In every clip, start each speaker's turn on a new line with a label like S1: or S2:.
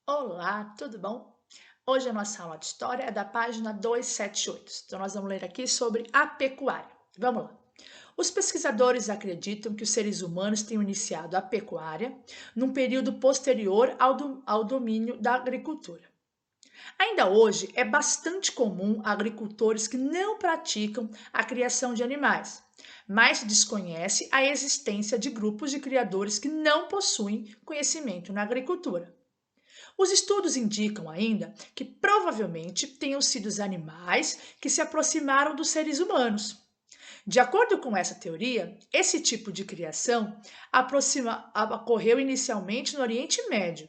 S1: Olá, tudo bom? Hoje a nossa aula de história é da página 278. Então, nós vamos ler aqui sobre a pecuária. Vamos lá. Os pesquisadores acreditam que os seres humanos tenham iniciado a pecuária num período posterior ao domínio da agricultura. Ainda hoje, é bastante comum agricultores que não praticam a criação de animais, mas se desconhece a existência de grupos de criadores que não possuem conhecimento na agricultura. Os estudos indicam ainda que provavelmente tenham sido os animais que se aproximaram dos seres humanos. De acordo com essa teoria, esse tipo de criação ocorreu inicialmente no Oriente Médio,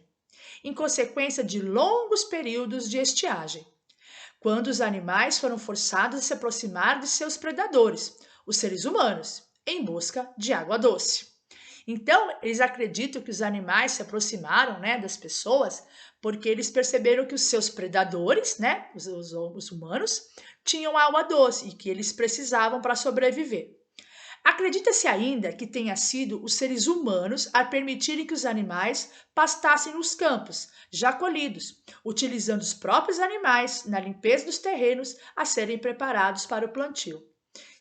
S1: em consequência de longos períodos de estiagem, quando os animais foram forçados a se aproximar de seus predadores, os seres humanos, em busca de água doce. Então, eles acreditam que os animais se aproximaram, né, das pessoas porque eles perceberam que os seus predadores, né, os humanos, tinham água doce e que eles precisavam para sobreviver. Acredita-se ainda que tenha sido os seres humanos a permitirem que os animais pastassem nos campos, já colhidos, utilizando os próprios animais na limpeza dos terrenos a serem preparados para o plantio.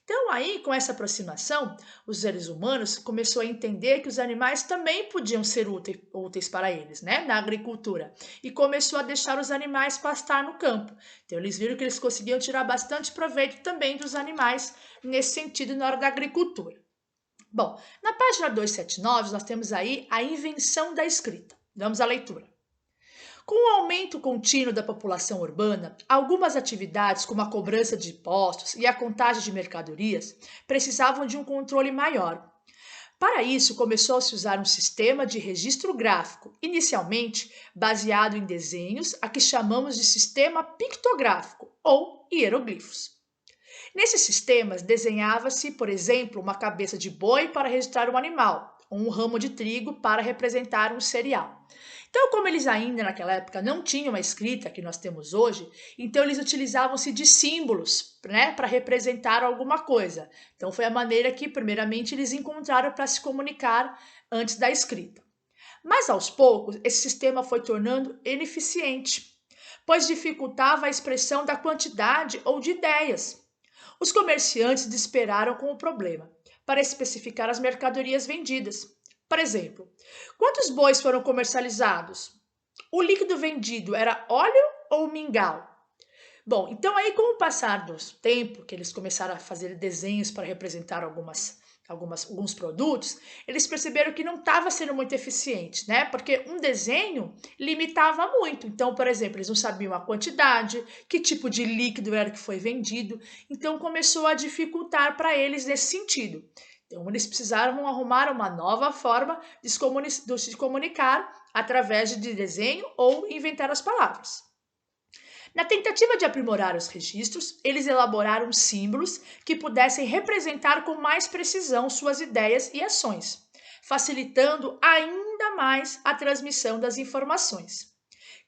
S1: Então, aí, com essa aproximação, os seres humanos começou a entender que os animais também podiam ser úteis para eles, né, na agricultura, e começou a deixar os animais pastar no campo. Então, eles viram que eles conseguiam tirar bastante proveito também dos animais nesse sentido na hora da agricultura. Bom, na página 279, nós temos aí a invenção da escrita. Vamos à leitura. Com o aumento contínuo da população urbana, algumas atividades, como a cobrança de impostos e a contagem de mercadorias, precisavam de um controle maior. Para isso, começou a se usar um sistema de registro gráfico, inicialmente baseado em desenhos, a que chamamos de sistema pictográfico ou hieroglifos. Nesses sistemas, desenhava-se, por exemplo, uma cabeça de boi para registrar um animal, ou um ramo de trigo para representar um cereal. Então, como eles ainda naquela época não tinham a escrita que nós temos hoje, então eles utilizavam-se de símbolos, né, para representar alguma coisa. Então, foi a maneira que, primeiramente, eles encontraram para se comunicar antes da escrita. Mas, aos poucos, esse sistema foi tornando ineficiente, pois dificultava a expressão da quantidade ou de ideias. Os comerciantes desesperaram com o problema para especificar as mercadorias vendidas. Por exemplo, quantos bois foram comercializados? O líquido vendido era óleo ou mingau? Bom, então aí com o passar do tempo, que eles começaram a fazer desenhos para representar alguns produtos, eles perceberam que não estava sendo muito eficiente, né? Porque um desenho limitava muito. Então, por exemplo, eles não sabiam a quantidade, que tipo de líquido era que foi vendido. Então, começou a dificultar para eles nesse sentido. Então, eles precisaram arrumar uma nova forma de se comunicar através de desenho ou inventar as palavras. Na tentativa de aprimorar os registros, eles elaboraram símbolos que pudessem representar com mais precisão suas ideias e ações, facilitando ainda mais a transmissão das informações.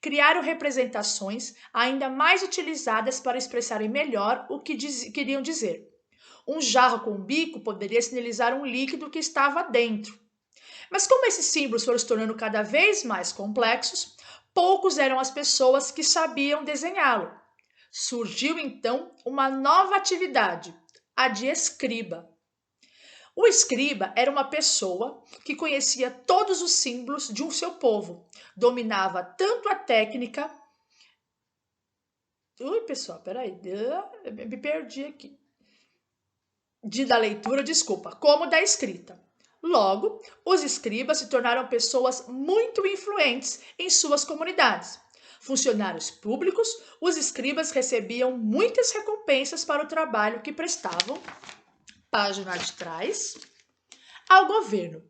S1: Criaram representações ainda mais utilizadas para expressarem melhor o que queriam dizer. Um jarro com um bico poderia sinalizar um líquido que estava dentro. Mas como esses símbolos foram se tornando cada vez mais complexos, poucos eram as pessoas que sabiam desenhá-lo. Surgiu então uma nova atividade, a de escriba. O escriba era uma pessoa que conhecia todos os símbolos de um seu povo, dominava tanto a técnica. Ui, pessoal, peraí, me perdi aqui. Da leitura, desculpa, como da escrita. Logo, os escribas se tornaram pessoas muito influentes em suas comunidades. Funcionários públicos, os escribas recebiam muitas recompensas para o trabalho que prestavam, página de trás, ao governo.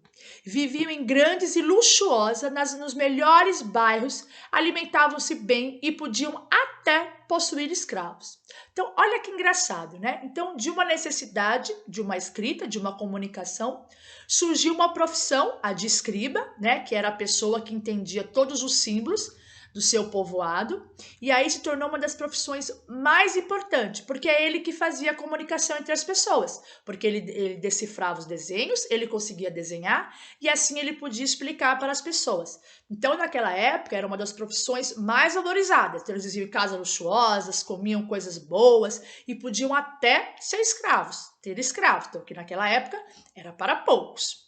S1: Viviam em grandes e luxuosas nos melhores bairros, alimentavam-se bem e podiam até possuir escravos. Então, olha que engraçado, né? Então, de uma necessidade, de uma escrita, de uma comunicação, surgiu uma profissão, a de escriba, né? Que era a pessoa que entendia todos os símbolos do seu povoado, e aí se tornou uma das profissões mais importantes, porque é ele que fazia a comunicação entre as pessoas, porque ele decifrava os desenhos, ele conseguia desenhar, e assim ele podia explicar para as pessoas. Então, naquela época, era uma das profissões mais valorizadas. Então, eles viviam em casas luxuosas, comiam coisas boas e podiam até ser escravos, ter escravos, então, que naquela época era para poucos.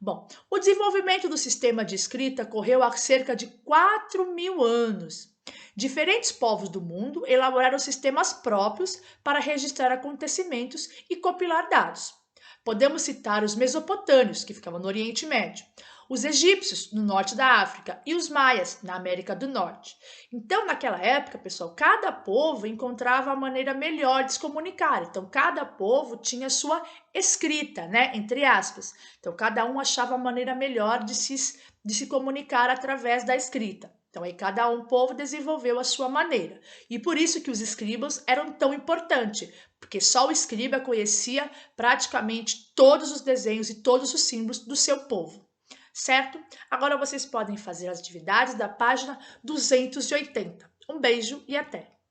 S1: Bom, o desenvolvimento do sistema de escrita ocorreu há cerca de 4.000 anos. Diferentes povos do mundo elaboraram sistemas próprios para registrar acontecimentos e compilar dados. Podemos citar os mesopotâmios, que ficavam no Oriente Médio, os egípcios, no norte da África, e os maias, na América do Norte. Então, naquela época, pessoal, cada povo encontrava a maneira melhor de se comunicar. Então, cada povo tinha sua escrita, né, entre aspas. Então, cada um achava a maneira melhor de se comunicar através da escrita. Então, aí cada povo desenvolveu a sua maneira. E por isso que os escribas eram tão importantes, porque só o escriba conhecia praticamente todos os desenhos e todos os símbolos do seu povo. Certo? Agora vocês podem fazer as atividades da página 280. Um beijo e até!